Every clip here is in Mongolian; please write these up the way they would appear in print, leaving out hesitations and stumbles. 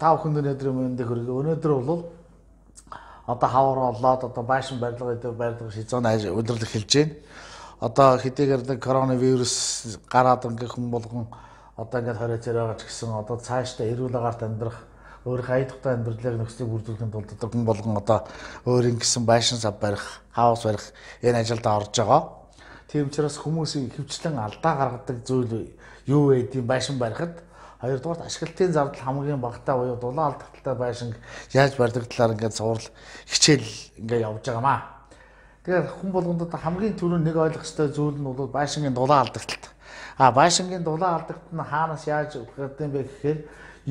Тав хүн өнөөдрийн мэндийг хүргэе. Өнөөдөр бол одоо хавар олоод одоо байшин барилга гэдэг барилга шийдвэрийг удирдах хэлж байна. Одоо хэдийгээр нэг коронавирус гараад ингээ хүн болгон одоо ингээ хориоцоор байгаа ч гэсэн одоо цаашдаа эрүүл агаарт амьдрах өөрийнхөө аялалтай амьдралыг нөхцөлийг бүрдүүлэхийн тулд одоо хүн болгон одоо өөрийн гэсэн байшин сав барих, хаус барих энэ ажилд орж байгаа. Тийм учраас хүмүүсийн хөвчлэн алдаа гаргадаг зүйл юу вэ гэдэм байшин барихад хоёрдугаар ашиглалтын зардал хамгийн багтаа буюу дулаан алдагтай байшин яаж барьдаг талаар ингээд цуврал хичээл ингээд явж байгаамаа. Тэгэхээр хүн болгонд хамгийн түрүүнд нэг ойлгох ёстой зүйл нь бол байшингийн дулаан алдагт. Байшингийн дулаан алдагт нь хаанаас яаж өгөх юм бэ гэхээр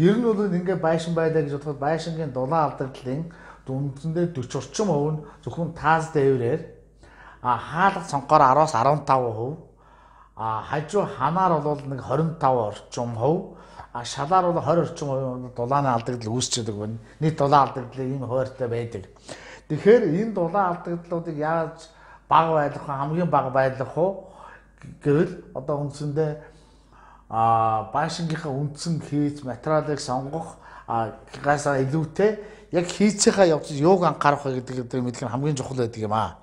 ер нь бол ингээд байшин байлаа гэж бодоход байшингийн дулаан алдагдлын үндсэндээ 40 орчим хувь нь зөвхөн таз дээврээр хаалга цонхоор 10-аас 15%, хажуу ханаар бол нэг 25 орчим хувь, шалаар бол 20 орчим хувь дулааны алдагдал үүсчихэд байна. Нийт дулаан алдагдлыг ийм хуваарьтай байдаг. Тэгэхээр энэ дулаан алдагдлуудыг яаж бага байлгах вэ? Хамгийн бага байлгах уу гэвэл одоо үндсэндээ байшингийнхаа үндсэн хийж материалыг сонгох гасаа илүүтэй яг хийцийнхаа явц юуг анхаарах вэ гэдэг мэдэх нь хамгийн чухал байдаг юм аа.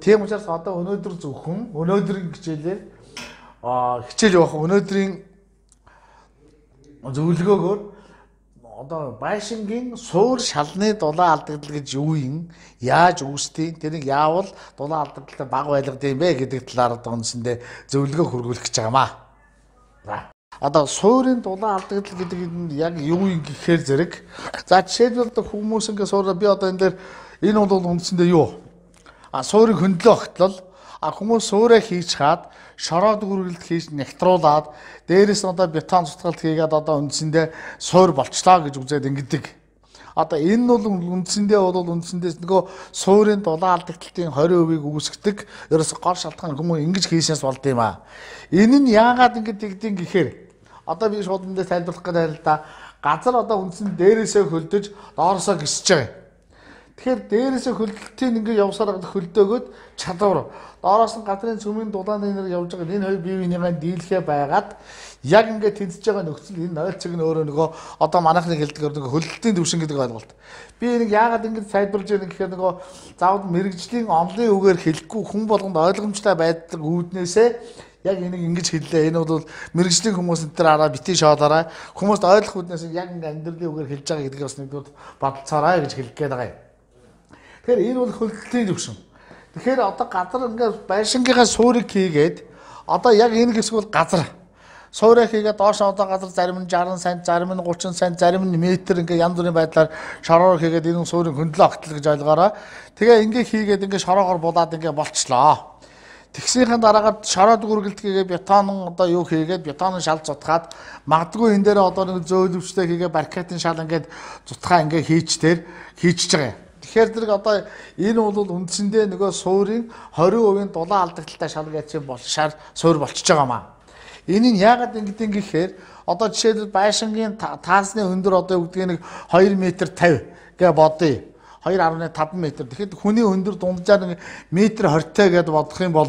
Тийм учраас одоо өнөөдөр зөвхөн өнөөдрийн хичээлээр хичээл явах өнөөдрийн зөвлөгөөгөөр одоо байшингийн суур шалны дулаан алдагдал гэж юу юм, яаж үүсдэг, тэрийг яавал дулаан алдагдaltaй бага байлгадаг юм бэ гэдэг талаар одоо үндсэндээ зөвлөгөө хүргүүлэх гэж байгаамаа. За одоо суурийн дулаан алдагдал гэдэг нь яг юу юм гэхээр зэрэг. За жишээлбэл хүмүүс ингээ суур би одоо энэ дээр энэ бол үндсэндээ юу? Суурийг хөндлөө огтлол хүмүүс суураа хийж хаад шороо дүүргэлт хийж нэгтруулаад дээрээс одоо бетон цутгалт хийгээд одоо үндсэндээ суур болчлоо гэж үзээд ингэдэг. Одоо энэ бол үндсэндээ нөгөө суурийн дулаан алдагдлын 20%-ийг үүсгдэг ерөөс гол шалтгаан хүмүүс ингэж хийснээс болд юм аа. Энэ нь яагаад ингэж тэгдэм гэхээр одоо би шууд эндээ тайлбарлах гэдэг л да. Газар одоо үндсэнд дээрээсээ хөлдөж доороосоо гисэж байгаа. Тэгэхээр дээрээсээ хөлдөлтийн ингээ явсаар хөлдөөгөөд чадвар доороос нь газрын цөмийн дулааны нэр явж байгаа энэ хоёр бие биенийгээ дийлхэ байгаад яг ингээ тэнцэж байгаа нөхцөл энэ нойлцог нь өөрөө нөгөө одоо манайхны хэлдгээр нөгөө хөлдөлтийн төвшин гэдэг ойлголт. Би энийг яагаад ингэ сайдруулж яах гэхээр нөгөө заавал мэрэгжлийн онлын үгээр хэлэхгүй хүн болгонд ойлгомжтой байдаг үүднээсээ яг энийг ингэж хэллээ. Энэ бол мэрэгжлийн хүмүүс энэ араа битгий шоолоорой. Хүмүүст ойлгох үүднээс яг ингээ амьдралын үгээр хэлж байгаа гэдгийг бас нэгдүгээр бодолцоорой гэж хэлэх гээд байгаа юм. Тэгэхээр энэ бол хөлдөлтийн төвшин. Тэгэхээр одоо газар ингээд байшингийнхаа суурийг хийгээд одоо яг энэ хэсэг бол газар. Суурийг хийгээд доош одоо газар зарим нь 60 см, зарим нь 30 см, зарим нь метр ингээд янз бүрийн байдлаар шороор хийгээд энэ суурийг хөндлөө огтл гэж ойлгоорой. Тэгээ ингээд хийгээд ингээд шороогоор булаад ингээд болчлоо. Тэгсийнхээ дараагаар шороо дүүргэлт хийгээд бетон одоо юу хийгээд бетонын шал цутгаад магадгүй энэ дээр одоо нэг зөөлөвчтэй хийгээд баркатын шал ингээд цутгаа ингээд хийчихэж байгаа юм. Тэгэхээр зэрэг одоо энэ бол үндсэндээ нөгөө суурийн 20% дулаан алдагдaltaй шалгаач болшаар суур болчихж байгаамаа. Энэ нь яагаад ингэдэг гэхээр одоо жишээлбэл байшингийн таасны өндөр одоо үгдгийг нэг 2.50 гэ бодъё. 2.5 м. Тэгэхэд хүний өндөр дунджаар нэг 1.20 гэдээ бодох юм бол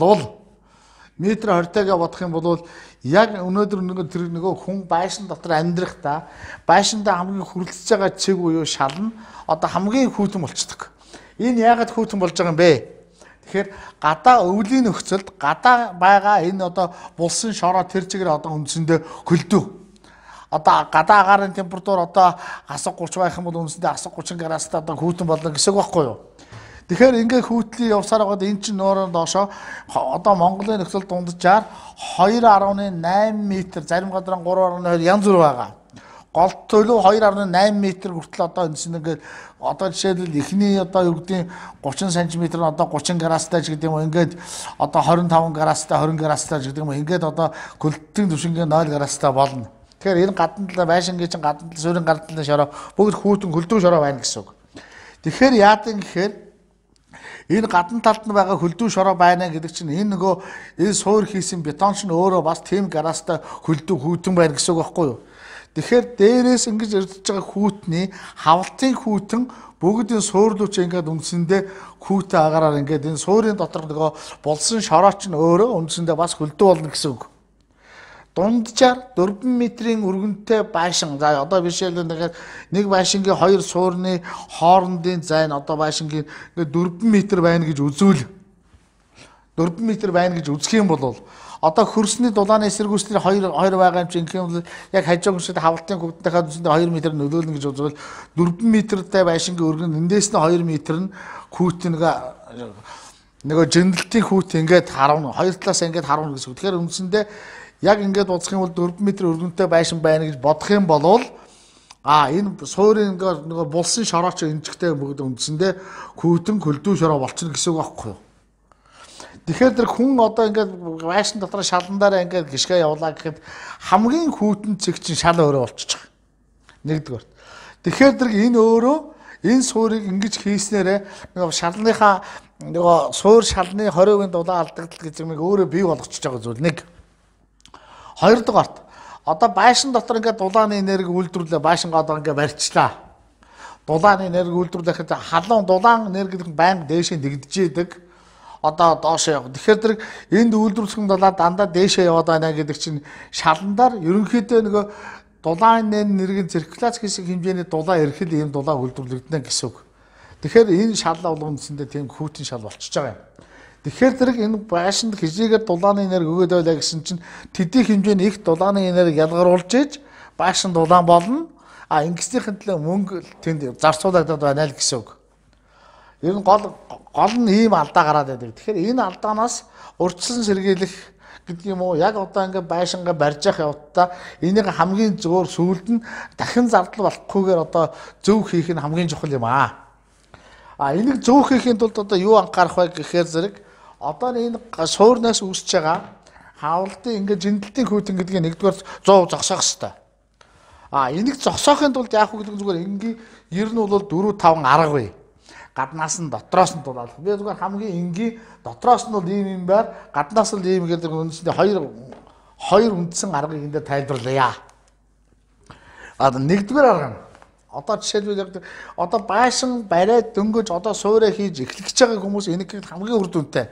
1.20 гэж бодох юм бол яг өнөөдөр нөгөө хүн байшин дотор амьдрахдаа байшиндаа хамгийн хүрлцэж байгаа чиг буюу шал нь одоо хамгийн хүйтэн болцдог. Энэ яагаад хүйтэн болж байгаа юм бэ? Тэгэхээр гадаа өвлийн нөхцөлд гадаа байгаа энэ одоо булсан шороо тэр чигээр одоо үндсэндээ хөлдөө. Одоо гадаа агаарын температур одоо асар 30 байх юм бол үндсэндээ асар 30 градустай одоо хүйтэн болно гэсэн үг байхгүй юу? Тэгэхээр ингээ хүүтлийн явсаар байгаад эн чинь нөөрөө доошоо одоо Монголын нөхцөл дунджаар 2.8 м, зарим газар 3.2 янз бүр байгаа. Гол төлөв 2.8 м хүртэл одоо энэ ингээд одоо жишээлбэл эхний одоо юу гэдэг 30 см нь одоо 30 градустай ч гэдэг юм уу ингээд одоо 25 градустай 20 градустай ч гэдэг юм уу ингээд одоо хөлтийн түвшингээ 0 градустай болно. Тэгэхээр энэ гадна талаа байшингийн чинь гадна талаа суурийн гадна талаа шороо бүгд хүүтэн хөлдөө шороо байна гэсэн үг. Тэгэхээр яадаг гэхээр энэ гадна талд нь байгаа хөлдөө шороо байна гэдэг чинь энэ нөгөө энэ суур хийсэн бетон чинь өөрөө бас тийм градустай хөлдөө хүүтэн байна гэсэн үг байхгүй юу? Тэгэхээр дээрээс ингэж ирдэж байгаа хүүтний хавлтын хүүтэн бүгд энэ суурлууч ингээд үндсэндээ хүүтэн агаараар ингээд энэ суурийн дотор нөгөө болсон шороо чинь өөрөө үндсэндээ бас хөлдөө болно гэсэн үг. дунджаар 4 метрийн өргөнтэй байшин. За одоо бишээлээ нэг байшингийн хоёр суурны хоорондын зай нь одоо байшингийн 4 метр байна гэж үзвэл 4 метр байна гэж үзэх юм бол одоо хөрсний дулааны эсэргүүцлэр хоёр байгаа юм чинь юм яг хажууг шиг хавлтын хөвдөнтэйхээ үндсэндээ 2 метр нөлөөлнө гэж үзвэл 4 метртэй байшингийн өргөн эндээс нь 2 метр нь хүүт нөгөө жинэлтийн хүүт ингээд харавна. Хоёр талаас ингээд харавна гэсэн үг. Тэгэхээр үндсэндээ яг ингээд бодох юм бол 4 метр өргөнтэй байшин байна гэж бодох юм бол энэ суурийн нөгөө булсан шорооч энжигтэй бүгд үндсэндээ хүүтэн хөлдөө шороо болчихно гэсэн үг байхгүй юу? Тэгэхээр тэр хүн одоо ингээд байшин дотор шаландаараа ингээд гიშгэ явуулаа гэхэд хамгийн хүүтэн цэг чинь шал өөрөө болчихж байгаа. Нэгдүгээр. Тэгэхээр тэр энэ өөрөө энэ суурийг ингэж хийснээрээ нөгөө шалныхаа нөгөө суур шалны 20% дулаан алдагдал гэж юм өөрөө бий болгочихж байгаа зүйл нэг. Хоёрдугаарт одоо байшин дотор ингээд дулааны энерги үйлдвэрлэлээ байшингаа одоо ингээд барьчлаа. Дулааны энерги үйлдвэрлэхэд халуун дулаан энерги байнга дээшээ дэгдэж идэг. Одоо доошоо явах. Тэгэхээр тэр энд үйлдвэрлэх дулаан дандаа дээшээ яваад байна гэдэг чинь шаландаар ерөнхийдөө нөгөө дулааны нэргийн циркуляц гэсэн хэмжээний дулаан ирэхэд ийм дулаан үйлдвэрлэгдэнэ гэсэн үг. Тэгэхээр энэ шал бол үндсэндээ тийм хүүтэн шал болчихж байгаа юм. Тэгэхээр тэр энэ байшинд хижээгээр дулааны энерги өгөөд байлаа гэсэн чинь тэдний хэмжээний их дулааны энерги ялгаруулж иж байшин дулаан болно. Ингэснийхэн төлөө мөнгө тэнд зарцуулагдаад байна л гэсэн үг. Ер нь гол нь ийм алдаа гараад байдаг. Тэгэхээр энэ алдаанаас урьдчилан сэргийлэх гэдэг юм уу? Яг одоо ингээд байшингаа барьж явах явдаа энийг хамгийн зөвөр сүүлд нь дахин зардал болохгүйгээр одоо зөв хийх нь хамгийн чухал юм аа. Энийг зөв хийхэд тулд одоо юу анхаарах вэ гэхээр зэрэг одоо энэ суурнаас үүсэж байгаа хавлтын ингээд жинэлтийн хүүтэн гэдгийг нэгдүгээр 100% зогсоох хэрэгтэй. Энийг зогсоохын тулд яах вэ гэдэг зүгээр энгийн ер нь бол 4 5 арга бай. Гаднаас нь дотроос нь дулаалах. Би зүгээр хамгийн энгийн дотроос нь бол ийм байр, гаднаас нь ийм гэдэг үндсэндээ хоёр үндсэн аргыг эндээ тайлбарлая. Нэгдүгээр арга нь одоо жишээлбэл одоо байшин бариад дөнгөж одоо суурэ хийж эхлэх гэж байгаа хүмүүс энийг хамгийн үр дүнтэй.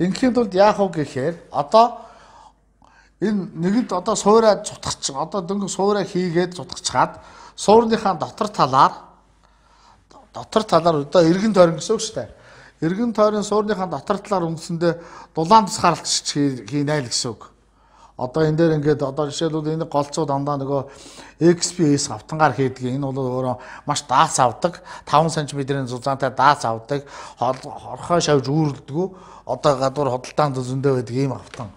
Ингэхийн тулд яах вэ гэхээр одоо энэ нэгэд одоо суурэ цутгач одоо дөнгөж суурэ хийгээд цутгачаад суурныхаа дотор талаар одоо эргэн тойрон гэсэн үг шүү дээ. Эргэн тойрон суурныхаа дотор талаар үндсэндээ дулаан тусгаарлагч хийнэ л гэсэн үг. Одоо энэ дээр ингээд одоо жишээлбэл энэ голцоо дандаа нөгөө XPS автангаар хийдэг. Энэ бол өөрөө маш даац авдаг. 5 см-ийн зузаантай даац авдаг. Хорхоо шавж үүрдэггүй. Одоо гадуур худалдаанд зөндөө байдаг ийм автан.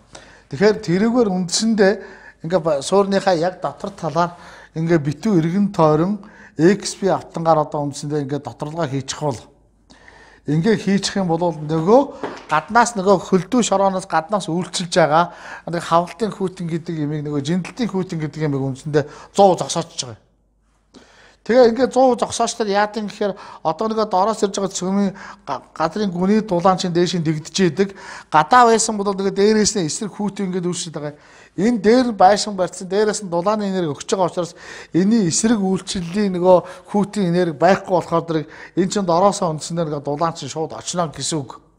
Тэгэхээр тэрүүгээр үндсэндээ ингээд суурныхаа яг дотор талаар ингээд битүү эргэн тойрон XP автангаар одоо үндсэндээ ингээд доторлогоо хийчих бол ингээд хийчих юм бол нөгөө гаднаас нөгөө хөлдөө шорооноос гаднаас үйлчилж байгаа нэг хавлтын хүүтэн гэдэг юмыг нөгөө жинэлтийн хүүтэн гэдэг юмыг үндсэндээ 100% зогсоочж байгаа. Тэгээ ингээд 100% зогсоочтол яадаг гэхээр одоо нөгөө доороос ирж байгаа цөмийн газрын гүний дулаан чинь дээш нь дэгдэж идэг. Гадаа байсан бол нөгөө дээрээс нь эсрэг хүүтэн ингээд үйлчилж байгаа. Энэ дээр байшин барьсан дээрээс нь дулааны энерги өгч байгаа учраас энэний эсрэг үйлчлэлийн нөгөө хүүтэн энерги байхгүй болохоор энэ чинь дороосоо үндсэндээ нөгөө дулаан чинь шууд очно гэсэн үг.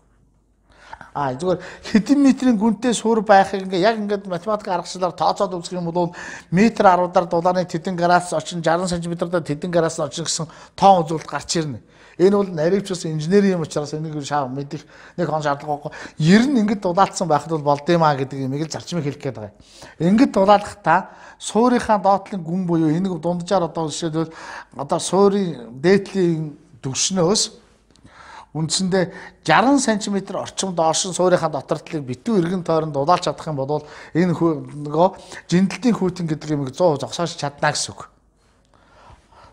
Зүгээр хэдэн метрийн гүнтэй суур байхыг яг ингээд математик аргачлалаар тооцоод үзэх юм бол метр 10-аар дулааны тэдэн градус очин 60 см-аар тэдэн градус очин гэсэн тоон үзүүлэлт гарч ирнэ. Энэ бол наривчус инженери юм учраас энийг шав мэдих нэг хон шаардлагагүй. Ер нь ингээд дулаалцсан байхад бол болдъемаа гэдэг юмыг л зарчмыг хэлэх гээд байгаа. Ингээд дулаалахдаа суурийнхаа доотлын гүн буюу энийг дунджаар одоо жишээлбэл одоо суурийн дээдлийн түвшнөөс үндсэндээ 60 см орчим доош нь суурийнхаа дотор талыг битүү эргэн тойронд дулаалж чадах юм бол энэ нөгөө жинэлтийн хүүтэн гэдэг юмыг 100% зогсоож чадна гэсэн үг.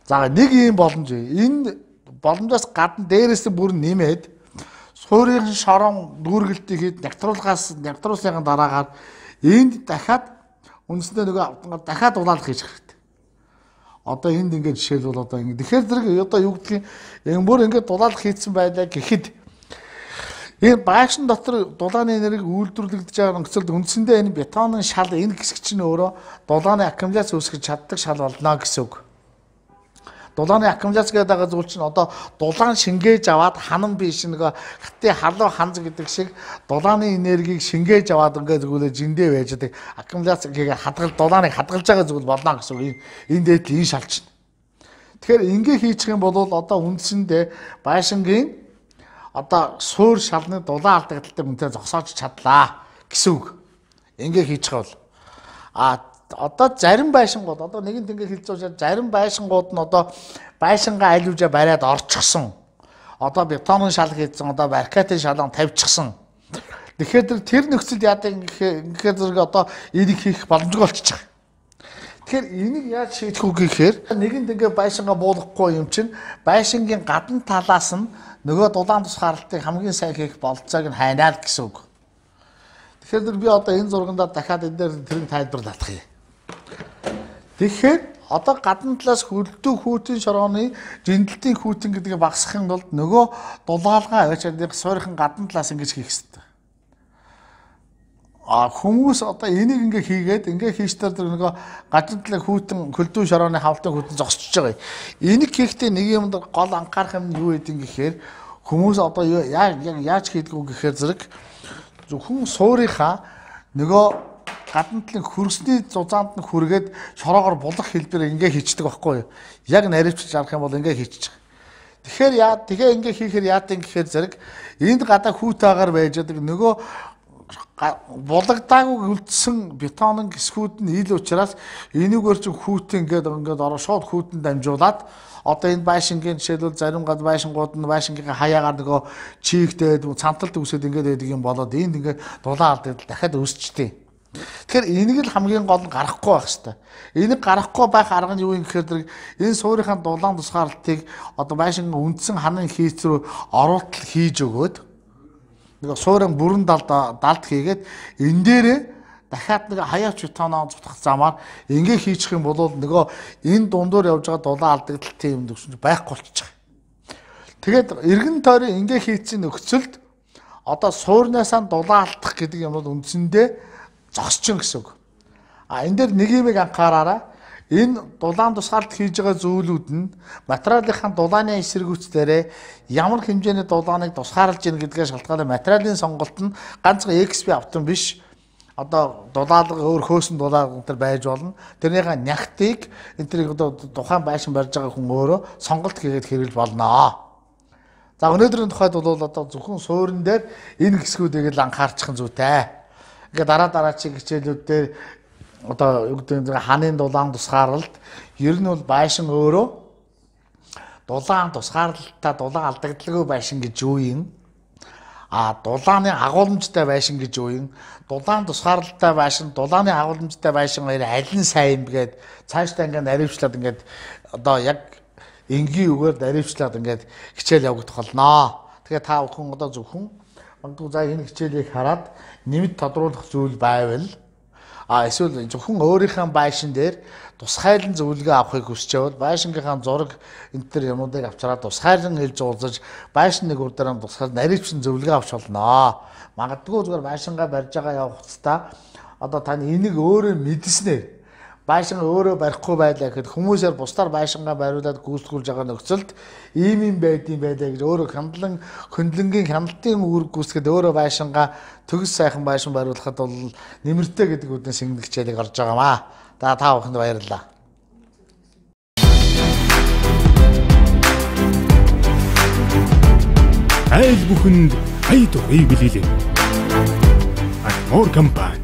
За нэг юм боломж. Энэ боломжоос гадна дээрээс нь бүр нэмээд суурийн шорон дүүргэлтийг нягтруулсны дараагаар энд дахиад үндсэндээ нөгөө дахиад дулаалах хийж хэрэгтэй. Одоо энд ингээд жишээлбэл одоо ингэ. Тэгэхээр зэрэг одоо юу гэдгийг бүр ингээд дулаалах хийцэн байлаа гэхэд энэ байшин дотор дулааны энерги үйлдвэрлэгдэж байгаа нөхцөлд үндсэндээ энэ бетонын шал энэ хэсэг чинь өөрөө дулааны аккумуляц үүсгэж чаддаг шал болно гэсэн үг. Дулааны аккумуляц гэдэг байгаа зүйл чинь одоо дулаан шингээж аваад ханан биш нөгөө хатын халуун ханз гэдэг шиг дулааны энергийг шингээж аваад ингээд зүгээрээ жиндээ байж байгаа аккумуляц гэдэг дулааныг хадгалж байгаа зүйл болно гэсэн үг. Энэ дээд л шалчна. Тэгэхээр ингээ хийчих юм бол одоо үндсэндээ байшингийн одоо суур шалны дулаан алдагдaltaй үнтэй зогсоож чадлаа гэсэн үг. Ингээ хийчих бол одоо зарим байшингууд одоо нэгэн тэнгээ хэлж байгаа зарим байшингууд нь одоо байшингаа аль үжээ бариад орчихсон. Одоо бетонын шал хийсэн, одоо баркатын шалан тавьчихсан. Тэгэхээр тэр нөхцөл яадаг гэхээр зэрэг одоо энийг хийх боломжгүй болчихж байгаа. Тэгэхээр энийг яаж шийдэх үү гэхээр нэгэн тэнгээ байшингаа буулгахгүй юм чинь байшингийн гадна талаас нь нөгөө дулаан тусгаарлалтыг хамгийн сайн хийх болцоог нь хайнаа л гэсэн үг. Тэгэхээр би одоо энэ зургандаа дахиад энэ дээр тэрийг тайлбарлах юм. Тэгэхээр одоо гадна талаас хөлдөө хүүтийн шорооны жиндэлтийн хүүтэн гэдгийг багасгахын тулд нөгөө дулаалгаа аваачаад суурийн гадна талаас ингэж хийх хэрэгтэй. Хүмүүс одоо энийг ингээ хийгээд ингээ хийхдээ нөгөө гадна талын хүүтэн хөлдөө шорооны хавтан хүүтэн зогсчихж байгаа. Энийг хийхдээ нэг юмд гол анхаарах юм юу гэдэг юм гэхээр хүмүүс одоо яаж хийдэг үү гэхээр зэрэг зөвхөн суурийнхаа нөгөө гадна талын хөрсний зузаанд нь хүргээд шороогоор булах хэлбэр ингээ хийчдэг байхгүй юу? Яг наривчилж арах юм бол ингээ хийчих. Тэгэхээр ингээ хийхээр яадаг гэхээр зэрэг энд гадаа хүүтэйгээр байж байгаа нөгөө булагдаагүй үлдсэн бетонын гисгүүд нь ил учраас энийгээр чинь хүүтэн ингээд ороо шууд хүүтэн дамжуулаад одоо энэ байшингийн жишээлбэл зарим гад байшингууд нь байшингийн хаяагаар нөгөө чийгдээд цанталт үсээд ингээд байдаг юм болоод энд ингээд дулаан алдагдал дахиад өсчтэй. Тэгэхээр энийг л хамгийн гол нь гарахгүй байх хэрэгтэй. Энийг гарахгүй байх арга нь юу юм гэхээр энэ суурийнхаа дулаан тусгаарлалтыг одоо байшингийн үндсэн ханын хийц рүү оруултал хийж өгөөд нэг суурийн бүрэн далд хийгээд энэ дээрээ дахиад нэг хаяач бетоноо зүтгах замаар ингээ хийчих юм бол нөгөө энэ дундуур явж байгаа дулаан алдагдaltaй юм төгсөж байхгүй болчих. Тэгээд эргэн тойрон ингээ хийцэн нөхцөлд одоо суурнаасаа дулаан алдах гэдэг юм бол үндсэндээ зогсчихно гэсэн үг. Энэ дээр нэг юмыг анхаараарай. Энэ дулаан тусгаарлалт хийж байгаа зүйлүүд нь материалынхаа дулааны эсэргүүцлээрээ ямар хэмжээний дулааныг тусгаарлаж ийн гэдгээ шалтгаалan материалын сонголт нь ганцхан XP автан биш. Одоо дулаалга өөр хөөсөн дулаалга энэ байж болно. Тэрнийхээ нягтыг энэ тэрийг одоо тухайн байшин барьж байгаа хүн өөрөө сонголт хийгээд хэрэглэж болно. За өнөөдрийн тухайд бол одоо зөвхөн суурин дээр энэ хэсгүүдийг л анхаарчих зүйтэй. Ингээ дараа чиг хичээлүүд дээр одоо юу гэдэг ханын дулаан тусгаарлалт ер нь бол байшин өөрөө дулаан тусгаарлалтаа дулаан алдагдaltaгүй байшин гэж юу юм? Дулааны агуулмжтай байшин гэж юу юм? Дулаан тусгаарлалтай байшин, дулааны агуулмжтай байшин хоёр аль нь сайн гэгээд цаашдаа ингээ наривчлаад ингээд одоо яг энгийн үгээр наривчлаад ингээд хичээл явагдах болно. Тэгэхээр та бүхэн одоо зөвхөн магадгүй за энэ хичээлийг хараад нэмэт тодруулах зүйл байвал эсвэл зөвхөн өөрийнхөө байшин дээр тусгайлан зөвлөгөө авахыг хүсчээвэл байшингийнхаа зураг энэ төр юмнуудыг авчраад тусгайлан хэлж уулзаж байшин нэг урдаараа тусгайл наривчин зөвлөгөө авч болно. Магадгүй зүгээр байшингаа барьж байгаа явах хэвээр одоо таны энийг өөрөө мэдснээр байшин өөрөө барихгүй байлаа гэхэд хүмүүсээр бусдаар байшингаа бариулаад гүйцэтгүүлж байгаа нөхцөлд ийм байдсан байлаа гэж өөрөө хөндлөнгийн хяналтын үүрэг гүйцэтгэхэд өөрөө байшингаа төгс сайхан байшин бариулахад бол нэмэртэй гэдэг үднээс шинэ хичээлийг орж байгаамаа. Та бүхэнд баярлалаа. Айл бүхэнд ая дурыг билээлээ. More компани